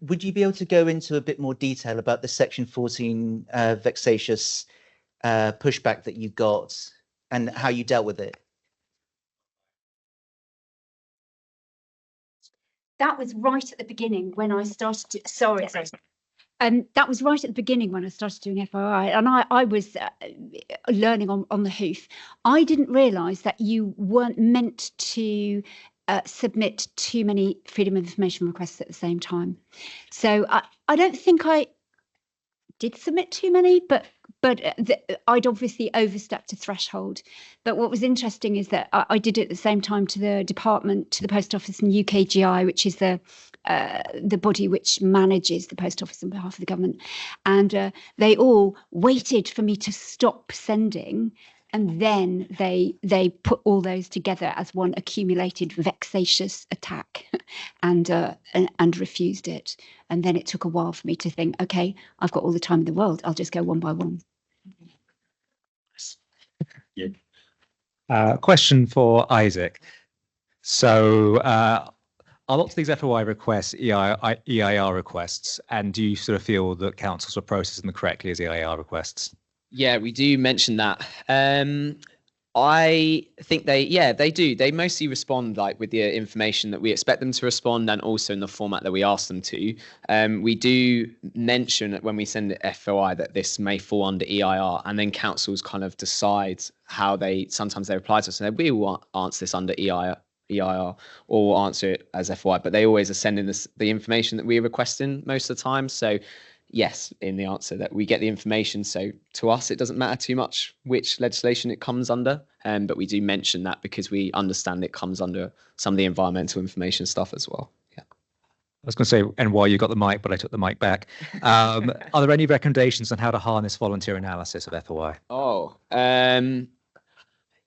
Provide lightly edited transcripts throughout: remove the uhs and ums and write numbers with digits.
would you be able to go into a bit more detail about the Section 14 vexatious pushback that you got and how you dealt with it? That was right at the beginning when I started to, sorry. That was right at the beginning when I started doing FOI, and I was learning on the hoof. I didn't realise that you weren't meant to submit too many freedom of information requests at the same time. So I don't think I did submit too many, but I'd obviously overstepped a threshold. But what was interesting is that I did it at the same time to the department, to the Post Office and UKGI, which is the body which manages the Post Office on behalf of the government. And they all waited for me to stop sending, and then they put all those together as one accumulated vexatious attack and refused it. And then it took a while for me to think, okay, I've got all the time in the world. I'll just go one by one. Yeah. Question for Isaac. So are lots of these FOI requests EIR requests, and do you sort of feel that councils are processing them correctly as EIR requests? Yeah, we do mention that. I think they do. They mostly respond like with the information that we expect them to respond, and also in the format that we ask them to. We do mention when we send it FOI that this may fall under EIR, and then councils kind of decide how sometimes they reply to us and we will answer this under EIR or we'll answer it as FOI, but they always are sending us the information that we're requesting most of the time. So yes, in the answer that we get the information. So to us, it doesn't matter too much which legislation it comes under. But we do mention that because we understand it comes under some of the environmental information stuff as well. Yeah. I was going to say, and while you got the mic, but I took the mic back. Are there any recommendations on how to harness volunteer analysis of FOI?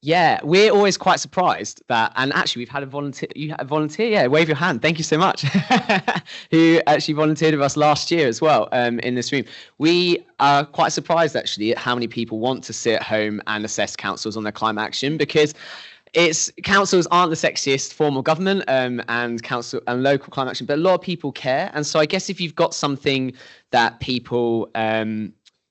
Yeah, we're always quite surprised that, and actually we've had a volunteer, yeah, wave your hand, thank you so much, who actually volunteered with us last year as well in this room. We are quite surprised actually at how many people want to sit at home and assess councils on their climate action, because councils aren't the sexiest form of government, and council and local climate action, but a lot of people care. And so I guess if you've got something that people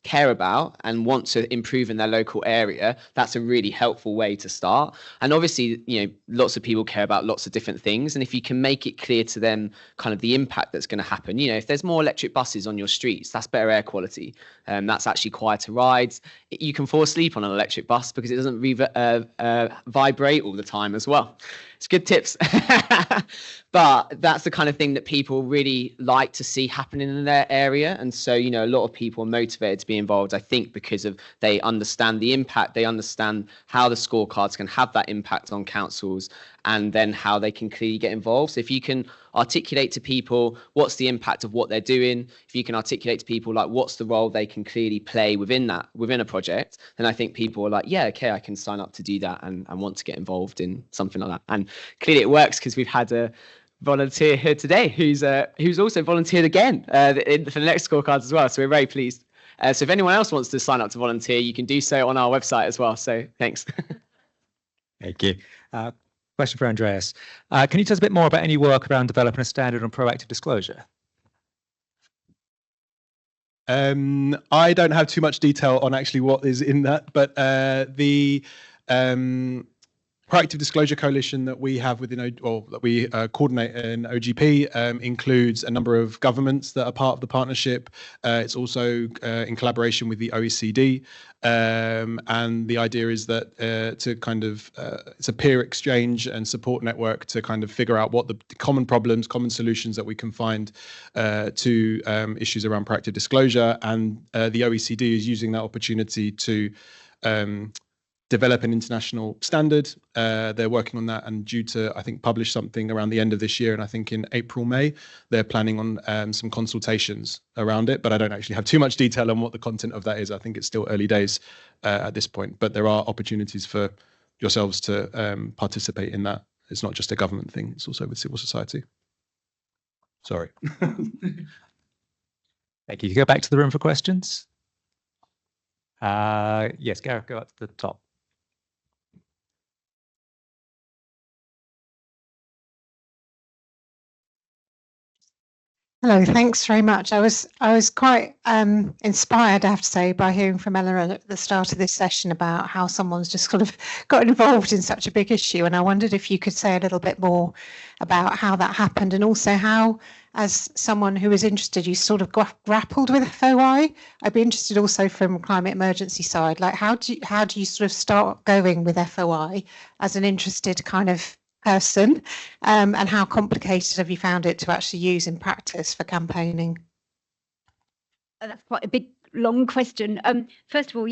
care about and want to improve in their local area, that's a really helpful way to start. And obviously, lots of people care about lots of different things, and if you can make it clear to them kind of the impact that's going to happen, if there's more electric buses on your streets, that's better air quality, that's actually quieter rides. You can fall asleep on an electric bus because it doesn't vibrate all the time as well. It's good tips. But that's the kind of thing that people really like to see happening in their area. And so, a lot of people are motivated to be involved, I think, because they understand the impact, they understand how the scorecards can have that impact on councils, and then how they can clearly get involved. So if you can articulate to people what's the impact of what they're doing, if you can articulate to people like what's the role they can clearly play within a project, then I think people are like, yeah, okay, I can sign up to do that and want to get involved in something like that. And clearly it works, because we've had a volunteer here today who's also volunteered again for the next scorecards as well. So we're very pleased. So if anyone else wants to sign up to volunteer, you can do so on our website as well. So thanks. Thank you. Question for Andreas. Can you tell us a bit more about any work around developing a standard on proactive disclosure? I don't have too much detail on actually what is in that, but the proactive disclosure coalition that we have within, or that we coordinate in OGP, includes a number of governments that are part of the partnership. It's also in collaboration with the OECD, and the idea is that to kind of it's a peer exchange and support network to kind of figure out what the common problems, common solutions that we can find to issues around proactive disclosure. And the OECD is using that opportunity to develop an international standard. They're working on that and due to, I think, publish something around the end of this year. And I think in April, May, they're planning on some consultations around it. But I don't actually have too much detail on what the content of that is. I think it's still early days at this point. But there are opportunities for yourselves to participate in that. It's not just a government thing. It's also with civil society. Sorry. Thank you. You go back to the room for questions. Yes, Gareth, go up to the top. Hello, thanks very much. I was quite inspired, I have to say, by hearing from Eleanor at the start of this session about how someone's just sort of got involved in such a big issue. And I wondered if you could say a little bit more about how that happened, and also how, as someone who is interested, you sort of grappled with FOI. I'd be interested also from climate emergency side, like how do you sort of start going with FOI as an interested kind of person, and how complicated have you found it to actually use in practice for campaigning? That's quite a big, long question. First of all,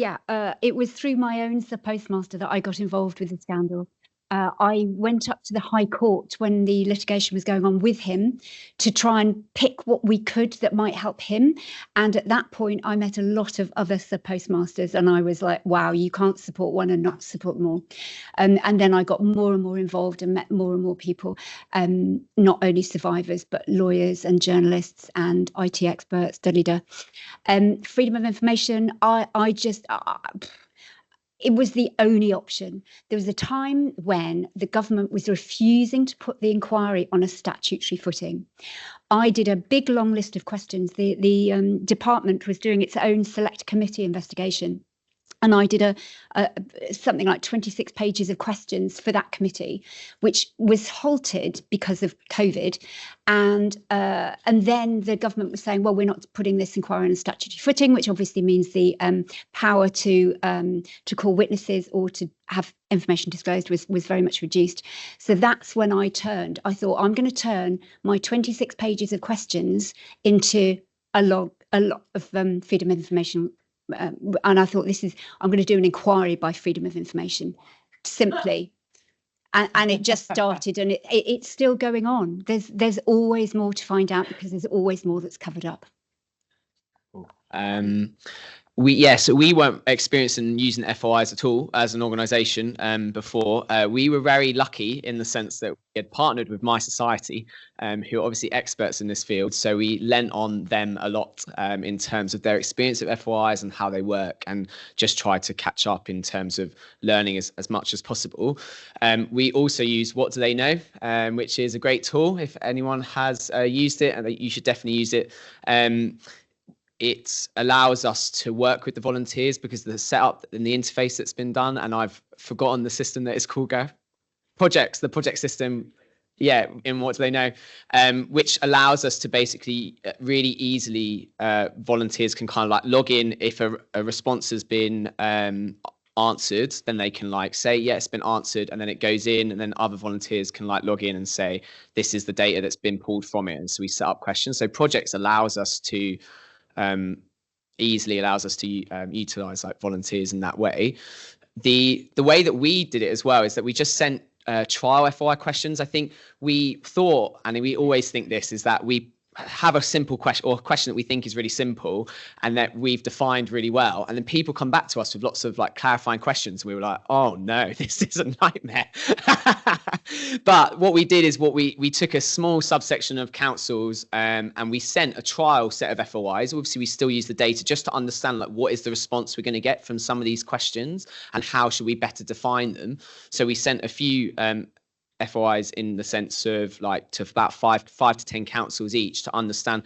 it was through my own sub-postmaster that I got involved with the scandal. I went up to the High Court when the litigation was going on with him to try and pick what we could that might help him. And at that point, I met a lot of other sub-postmasters, and I was like, wow, you can't support one and not support them all. And then I got more and more involved and met more and more people, not only survivors, but lawyers and journalists and IT experts, freedom of information, it was the only option. There was a time when the government was refusing to put the inquiry on a statutory footing. I did a big long list of questions. The department was doing its own select committee investigation. And I did something like 26 pages of questions for that committee, which was halted because of COVID. And then the government was saying, well, we're not putting this inquiry on a statutory footing, which obviously means the power to call witnesses or to have information disclosed was very much reduced. So that's when I thought, I'm going to turn my 26 pages of questions into a lot of freedom of information. And I thought, I'm going to do an inquiry by freedom of information, simply. And it just started, and it's still going on. There's always more to find out, because there's always more that's covered up. So we weren't experiencing using FOIs at all as an organisation before. We were very lucky in the sense that we had partnered with My Society, who are obviously experts in this field. So we lent on them a lot in terms of their experience of FOIs and how they work, and just tried to catch up in terms of learning as much as possible. We also use What Do They Know, which is a great tool. If anyone has used it, and you should definitely use it. It allows us to work with the volunteers because of the setup and the interface that's been done. And I've forgotten the system that it's called, the project system. Yeah, in What Do They Know, which allows us to basically really easily, volunteers can kind of like log in. If a response has been answered, then they can like say, yeah, it's been answered, and then it goes in, and then other volunteers can like log in and say, this is the data that's been pulled from it. And so we set up questions. So projects allows us to utilize like volunteers in that way. The way that we did it as well is that we just sent trial FOI questions. I think we thought, and we always think this, is that we have a simple question, or a question that we think is really simple and that we've defined really well, and then people come back to us with lots of like clarifying questions, and we were like, oh no, this is a nightmare. But what we did is we took a small subsection of councils, and we sent a trial set of FOIs. Obviously we still use the data just to understand like what is the response we're going to get from some of these questions and how should we better define them. So we sent a few FOIs in the sense of like to about five to 10 councils each to understand,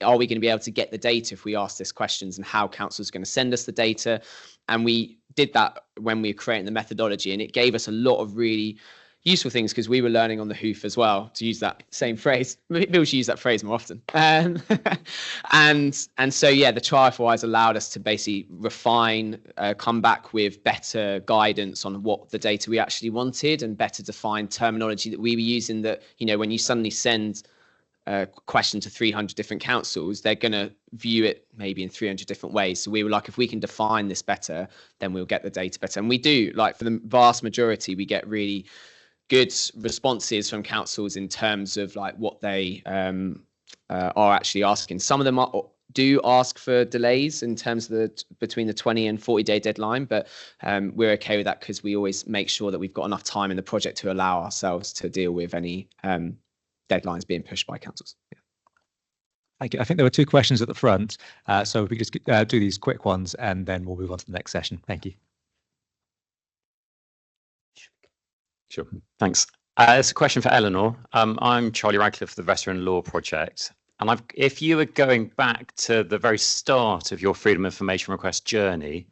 are we going to be able to get the data if we ask these questions, and how councils are going to send us the data. And we did that when we were creating the methodology, and it gave us a lot of really useful things, because we were learning on the hoof as well, to use that same phrase. People should use that phrase more often. And so, yeah, the trial FOIs allowed us to basically refine, come back with better guidance on what the data we actually wanted, and better define terminology that we were using, that, you know, when you suddenly send a question to 300 different councils, they're going to view it maybe in 300 different ways. So we were like, if we can define this better, then we'll get the data better. And we do, like, for the vast majority, we get really good responses from councils in terms of like what they are actually asking. Some of them do ask for delays in terms of between the 20 and 40-day deadline, but we're okay with that because we always make sure that we've got enough time in the project to allow ourselves to deal with any deadlines being pushed by councils. Yeah. Thank you. I think there were two questions at the front, so if we could just do these quick ones and then we'll move on to the next session. Thank you. Sure, thanks. It's a question for Eleanor. I'm Charlie Radcliffe of the Veteran Law Project. And if you were going back to the very start of your freedom of information request journey,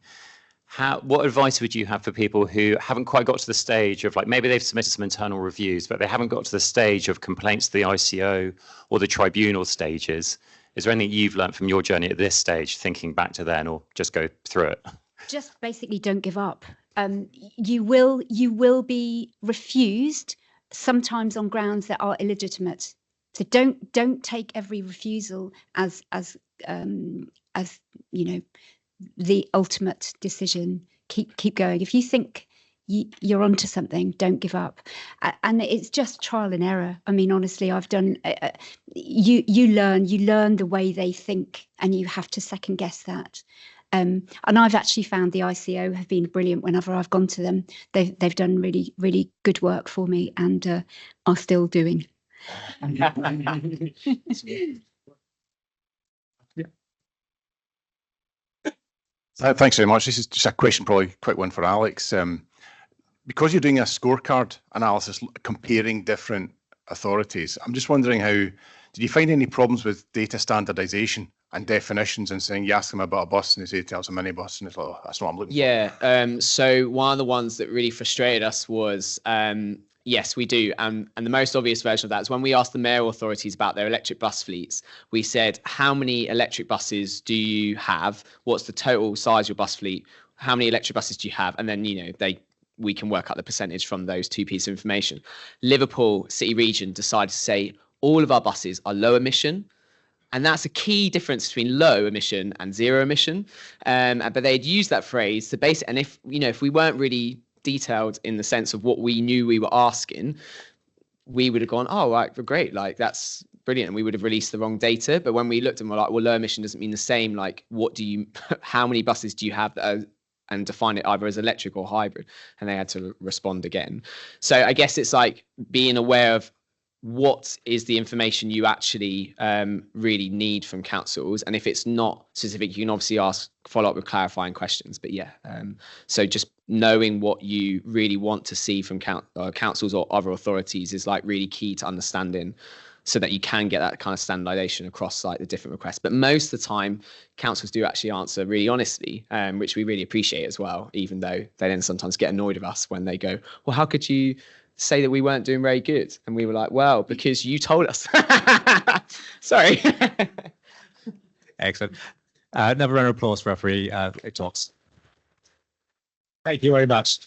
what advice would you have for people who haven't quite got to the stage of, like, maybe they've submitted some internal reviews, but they haven't got to the stage of complaints to the ICO or the tribunal stages? Is there anything you've learned from your journey at this stage, thinking back to then, or just go through it? Just basically don't give up. You will be refused, sometimes on grounds that are illegitimate. So don't take every refusal as you know, the ultimate decision. Keep going. If you think you're onto something, don't give up. And it's just trial and error. I mean, honestly, I've done. You learn the way they think, and you have to second guess that. And I've actually found the ICO have been brilliant whenever I've gone to them. They've done really, really good work for me, and are still doing. Thanks very much. This is just a question, probably quick one for Alex. Because you're doing a scorecard analysis comparing different authorities, I'm just wondering did you find any problems with data standardization and definitions, and saying you ask them about a bus and they say tell us a minibus, and it's like, oh, that's not what I'm looking for? Yeah. So one of the ones that really frustrated us was yes, we do. And the most obvious version of that is when we asked the mayoral authorities about their electric bus fleets, we said, how many electric buses do you have? What's the total size of your bus fleet? How many electric buses do you have? And then, we can work out the percentage from those two pieces of information. Liverpool City Region decided to say all of our buses are low emission. And that's a key difference between low emission and zero emission. But they'd used that phrase to base it. And if we weren't really detailed in the sense of what we knew we were asking, we would have gone, oh, right, great, like that's brilliant, and we would have released the wrong data. But when we looked and we're like, well, low emission doesn't mean the same, like how many buses do you have and define it either as electric or hybrid, and they had to respond again. So I guess it's like being aware of what is the information you actually really need from councils, and if it's not specific, you can obviously follow up with clarifying questions. But yeah, so just knowing what you really want to see from councils or other authorities is like really key to understanding, so that you can get that kind of standardization across like the different requests. But most of the time, councils do actually answer really honestly, which we really appreciate as well, even though they then sometimes get annoyed with us when they go, well, how could you say that we weren't doing very good? And we were like, well, because you told us. Sorry. Excellent. Another round of applause for referee talks. Thank you very much.